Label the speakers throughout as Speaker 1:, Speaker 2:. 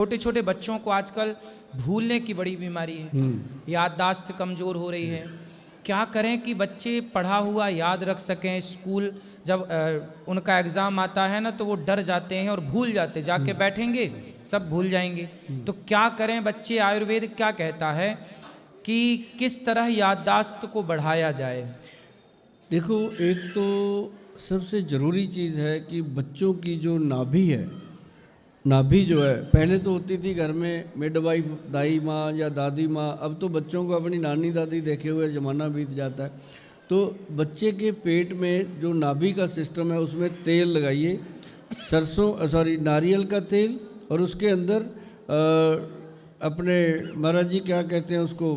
Speaker 1: छोटे छोटे बच्चों को आजकल भूलने की बड़ी बीमारी है, याददाश्त कमज़ोर हो रही है। क्या करें कि बच्चे पढ़ा हुआ याद रख सकें? स्कूल जब उनका एग्ज़ाम आता है ना तो वो डर जाते हैं और भूल जाते, जाके बैठेंगे सब भूल जाएंगे। तो क्या करें बच्चे? आयुर्वेद क्या कहता है कि किस तरह याददाश्त को बढ़ाया जाए?
Speaker 2: देखो, एक तो सबसे ज़रूरी चीज़ है कि बच्चों की जो नाभि है, नाभि जो है पहले तो होती थी घर में मिडवाइफ, दाई माँ या दादी माँ। अब तो बच्चों को अपनी नानी दादी देखे हुए ज़माना बीत जाता है। तो बच्चे के पेट में जो नाभि का सिस्टम है उसमें तेल लगाइए, नारियल का तेल, और उसके अंदर अपने महाराज जी क्या कहते हैं उसको,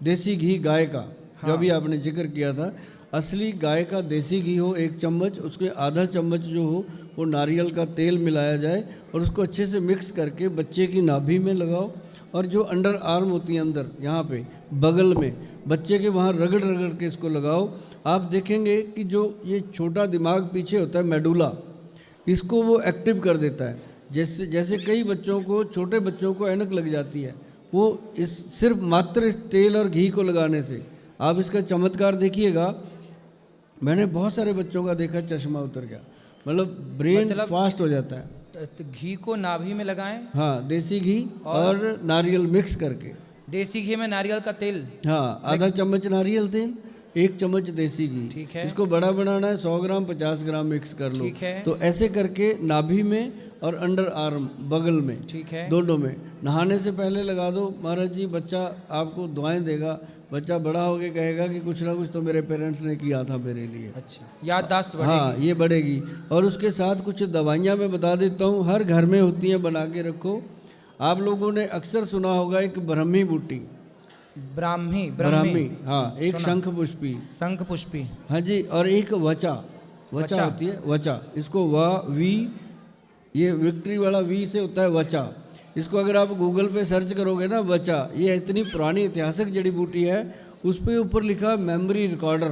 Speaker 2: देसी घी गाय का। हाँ। जो अभी आपने जिक्र किया था, असली गाय का देसी घी हो 1 चम्मच, उसके आधा चम्मच जो हो वो नारियल का तेल मिलाया जाए और उसको अच्छे से मिक्स करके बच्चे की नाभि में लगाओ। और जो अंडर आर्म होती है, अंदर यहाँ पे बगल में, बच्चे के वहाँ रगड़ रगड़ के इसको लगाओ। आप देखेंगे कि जो ये छोटा दिमाग पीछे होता है मेडुला, इसको वो एक्टिव कर देता है। जैसे कई बच्चों को, छोटे बच्चों को ऐनक लग जाती है, वो सिर्फ मात्र इस तेल और घी को लगाने से। आप इसका चमत्कार देखिएगा, मैंने बहुत सारे बच्चों का देखा, चश्मा उतर गया, मतलब ब्रेन फास्ट हो जाता है।
Speaker 1: तो घी को नाभि में लगाएं?
Speaker 2: हाँ, देसी घी और नारियल मिक्स करके।
Speaker 1: देसी घी में नारियल का तेल? हाँ,
Speaker 2: आधा चम्मच नारियल तेल, 1 चम्मच देसी घी।
Speaker 1: ठीक है।
Speaker 2: इसको बड़ा बनाना है, 100 ग्राम 50 ग्राम मिक्स कर लो।
Speaker 1: ठीक है।
Speaker 2: तो ऐसे करके नाभि में और अंडर आर्म बगल में,
Speaker 1: ठीक है, दोनों में
Speaker 2: नहाने से पहले लगा दो। महाराज जी, बच्चा आपको दुआएं देगा। बच्चा बड़ा होके कहेगा कि कुछ ना कुछ तो मेरे पेरेंट्स ने किया था मेरे लिए।
Speaker 1: अच्छा, याददाश्त बढ़ेगी।
Speaker 2: हाँ, ये बढ़ेगी। और उसके साथ कुछ दवाइयाँ मैं बता देता हूँ, हर घर में होती हैं, बना के रखो। आप लोगों ने अक्सर सुना होगा एक ब्राह्मी बूटी।
Speaker 1: ब्राह्मी,
Speaker 2: हाँ, एक शंख पुष्पी, हाँ जी, और एक वचा होती है, वचा। इसको वी, ये विक्ट्री वाला वी से होता है वचा। इसको अगर आप गूगल पे सर्च करोगे ना, वचा, ये इतनी पुरानी ऐतिहासिक जड़ी बूटी है। उस पे ऊपर लिखा मेमोरी रिकॉर्डर,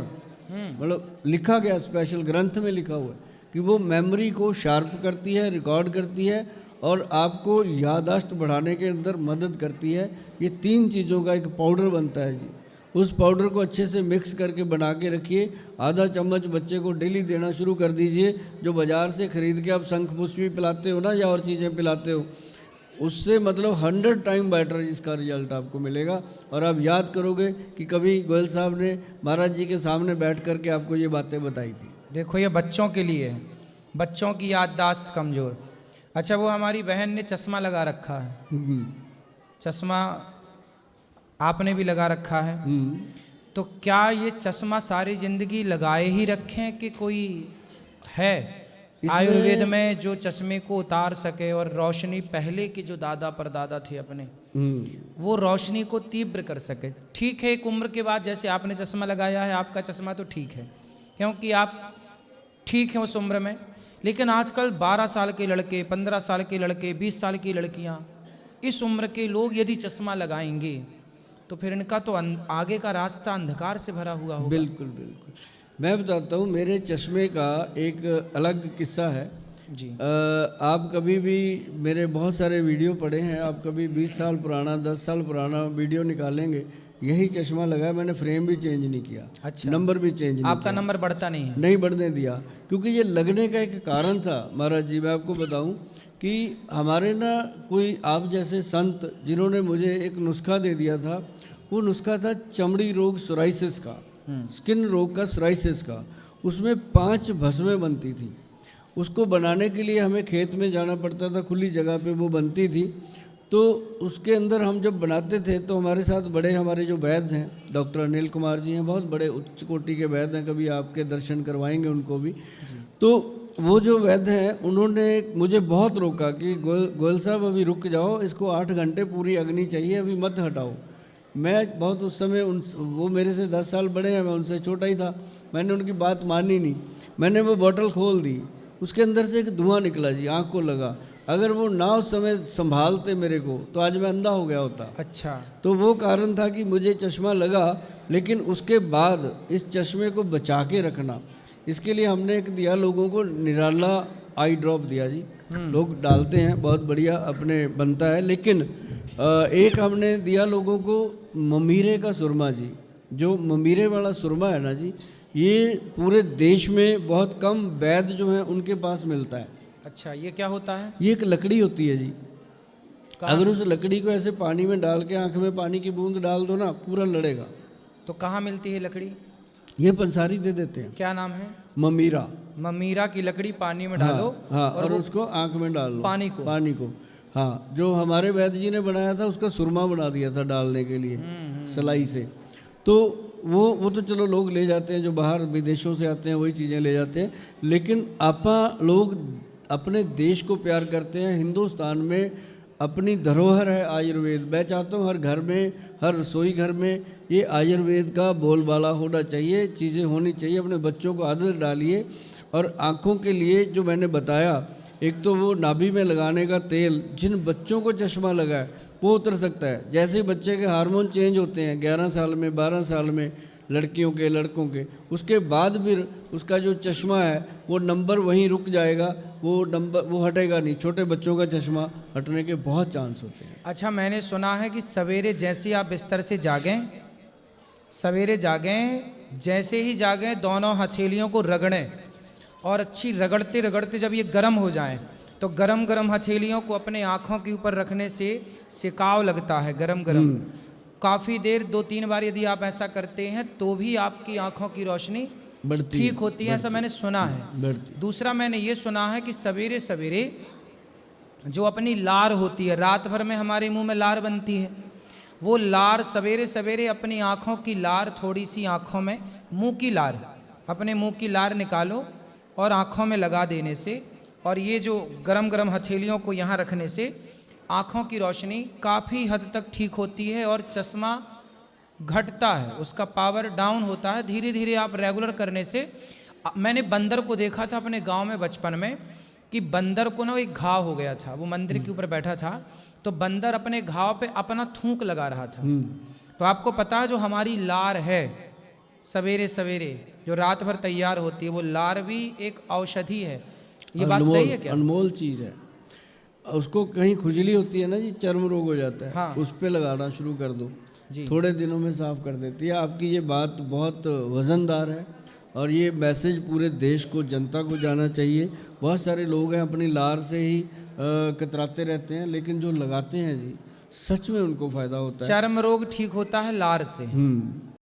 Speaker 2: मतलब लिखा गया, स्पेशल ग्रंथ में लिखा हुआ है कि वो मेमोरी को शार्प करती है, रिकॉर्ड करती है और आपको याददाश्त बढ़ाने के अंदर मदद करती है। ये 3 चीज़ों का एक पाउडर बनता है जी। उस पाउडर को अच्छे से मिक्स करके बना के रखिए। आधा चम्मच बच्चे को डेली देना शुरू कर दीजिए। जो बाज़ार से ख़रीद के आप शंख पुष्पी पिलाते हो ना, या और चीज़ें पिलाते हो, उससे मतलब 100 टाइम बेटर इसका रिजल्ट आपको मिलेगा। और आप याद करोगे कि कभी गोयल साहब ने महाराज जी के सामने बैठ कर के आपको ये बातें बताई थी।
Speaker 1: देखो, ये बच्चों के लिए है, बच्चों की याददाश्त कमज़ोर। अच्छा, वो हमारी बहन ने चश्मा लगा रखा है, चश्मा आपने भी लगा रखा है, तो क्या ये चश्मा सारी ज़िंदगी लगाए ही रखें कि कोई है आयुर्वेद में जो चश्मे को उतार सके और रोशनी, पहले के जो दादा परदादा थे अपने, वो रोशनी को तीव्र कर सके? ठीक है, एक उम्र के बाद, जैसे आपने चश्मा लगाया है, आपका चश्मा तो ठीक है क्योंकि आप ठीक हैं उस उम्र में, लेकिन आजकल 12 साल के लड़के, 15 साल के लड़के, 20 साल की लड़कियां, इस उम्र के लोग यदि चश्मा लगाएंगे तो फिर इनका तो आगे का रास्ता अंधकार से भरा हुआ होगा।
Speaker 2: बिल्कुल बिल्कुल। मैं बताता हूँ, मेरे चश्मे का एक अलग किस्सा है जी। आप कभी भी मेरे बहुत सारे वीडियो पड़े हैं, आप कभी 20 साल पुराना, 10 साल पुराना वीडियो निकालेंगे, यही चश्मा लगा है, मैंने फ्रेम भी चेंज नहीं किया। अच्छा, नंबर भी चेंज नहीं।
Speaker 1: आपका नंबर बढ़ता नहीं है?
Speaker 2: नहीं बढ़ने दिया, क्योंकि ये लगने का एक कारण था महाराज जी। मैं आपको बताऊं कि हमारे ना कोई आप जैसे संत, जिन्होंने मुझे एक नुस्खा दे दिया था, वो नुस्खा था चमड़ी रोग, सोराइसिस का, स्किन रोग का, सोराइसिस का। उसमें 5 भस्में बनती थी। उसको बनाने के लिए हमें खेत में जाना पड़ता था, खुली जगह पे वो बनती थी। तो उसके अंदर हम जब बनाते थे तो हमारे साथ बड़े, हमारे जो वैद्य हैं, डॉक्टर अनिल कुमार जी हैं, बहुत बड़े उच्च कोटि के वैद्य हैं, कभी आपके दर्शन करवाएंगे उनको भी। तो वो जो वैद्य हैं, उन्होंने मुझे बहुत रोका कि गोयल साहब अभी रुक जाओ, इसको 8 घंटे पूरी अग्नि चाहिए, अभी मत हटाओ। मैं बहुत उस समय वो मेरे से 10 साल बड़े हैं, मैं उनसे छोटा ही था, मैंने उनकी बात मानी नहीं। मैंने वो बोतल खोल दी, उसके अंदर से एक धुआं निकला जी, आँख को लगा। अगर वो ना उस समय संभालते मेरे को तो आज मैं अंधा हो गया होता। अच्छा, तो वो कारण था कि मुझे चश्मा लगा। लेकिन उसके बाद इस चश्मे को बचा के रखना, इसके लिए हमने एक दिया लोगों को, निराला आई ड्रॉप दिया जी। लोग डालते हैं, बहुत बढ़िया अपने बनता है। लेकिन एक हमने दिया लोगों को ममीरे का सुरमा जी। जो ममीरे वाला सुरमा है ना जी, ये पूरे देश में बहुत कम वैद्य जो हैं उनके पास मिलता है।
Speaker 1: अच्छा, ये क्या होता है?
Speaker 2: ये एक लकड़ी होती है जी।
Speaker 1: कहाँ?
Speaker 2: अगर उस लकड़ी को ऐसे पानी में डाल के आंख में पानी की बूंद डाल दो ना, पूरा लड़ेगा।
Speaker 1: तो कहाँ मिलती है लकड़ी?
Speaker 2: ये पंसारी दे देते हैं।
Speaker 1: क्या नाम है?
Speaker 2: ममीरा।
Speaker 1: ममीरा की लकड़ी पानी में डालो।
Speaker 2: हाँ, और उसको आंख में डाल लो,
Speaker 1: पानी को।
Speaker 2: हाँ, जो हमारे वैद्य जी ने बनाया था उसका सुरमा बना दिया था डालने के लिए सलाई से। तो वो तो चलो लोग ले जाते हैं, जो बाहर विदेशों से आते हैं वही चीज़ें ले जाते हैं। लेकिन आपा लोग अपने देश को प्यार करते हैं। हिंदुस्तान में अपनी धरोहर है आयुर्वेद। मैं चाहता हूँ हर घर में, हर रसोई घर में ये आयुर्वेद का बोलबाला होना चाहिए, चीज़ें होनी चाहिए। अपने बच्चों को आदत डालिए। और आँखों के लिए जो मैंने बताया, एक तो वो नाभि में लगाने का तेल, जिन बच्चों को चश्मा लगा है वो उतर सकता है। जैसे बच्चे के हार्मोन चेंज होते हैं 11 साल में, 12 साल में, लड़कियों के लड़कों के, उसके बाद फिर उसका जो चश्मा है वो नंबर वहीं रुक जाएगा, वो नंबर वो हटेगा नहीं। छोटे बच्चों का चश्मा हटने के बहुत चांस होते हैं।
Speaker 1: अच्छा, मैंने सुना है कि सवेरे जैसे आप बिस्तर से जागें, सवेरे जागें, जैसे ही जागें दोनों हथेलियों को रगड़ें, और अच्छी रगड़ते रगड़ते जब ये गर्म हो जाएं तो गरम गरम हथेलियों को अपने आँखों के ऊपर रखने से सिकाव लगता है, गरम गरम। काफ़ी देर 2-3 बार यदि आप ऐसा करते हैं तो भी आपकी आँखों की रोशनी ठीक होती है, ऐसा मैंने सुना है। दूसरा मैंने ये सुना है कि सवेरे सवेरे जो अपनी लार होती है, रात भर में हमारे मुंह में लार बनती है, वो लार सवेरे सवेरे अपनी आँखों की लार, थोड़ी सी आँखों में, मुंह की लार, अपने मुंह की लार निकालो और आँखों में लगा देने से, और ये जो गरम गरम हथेलियों को यहाँ रखने से आँखों की रोशनी काफ़ी हद तक ठीक होती है और चश्मा घटता है, उसका पावर डाउन होता है। धीरे धीरे आप रेगुलर करने से, मैंने बंदर को देखा था अपने गांव में बचपन में, कि बंदर को ना एक घाव हो गया था, वो मंदिर के ऊपर बैठा था, तो बंदर अपने घाव पे अपना थूक लगा रहा था। तो आपको पता है जो हमारी लार है सवेरे सवेरे जो रात भर तैयार होती है, वो लार भी एक औषधि है। ये बात सही है क्या?
Speaker 2: अनमोल चीज़ है। उसको कहीं खुजली होती है ना जी, चर्म रोग हो जाता है,
Speaker 1: हाँ।
Speaker 2: उस पे लगाना शुरू कर दो
Speaker 1: जी।
Speaker 2: थोड़े दिनों में साफ कर देती है। आपकी ये बात बहुत वज़नदार है और ये मैसेज पूरे देश को, जनता को जाना चाहिए। बहुत सारे लोग हैं अपनी लार से ही कतराते रहते हैं, लेकिन जो लगाते हैं जी सच में उनको फ़ायदा होता है।
Speaker 1: चर्म रोग ठीक होता है लार से।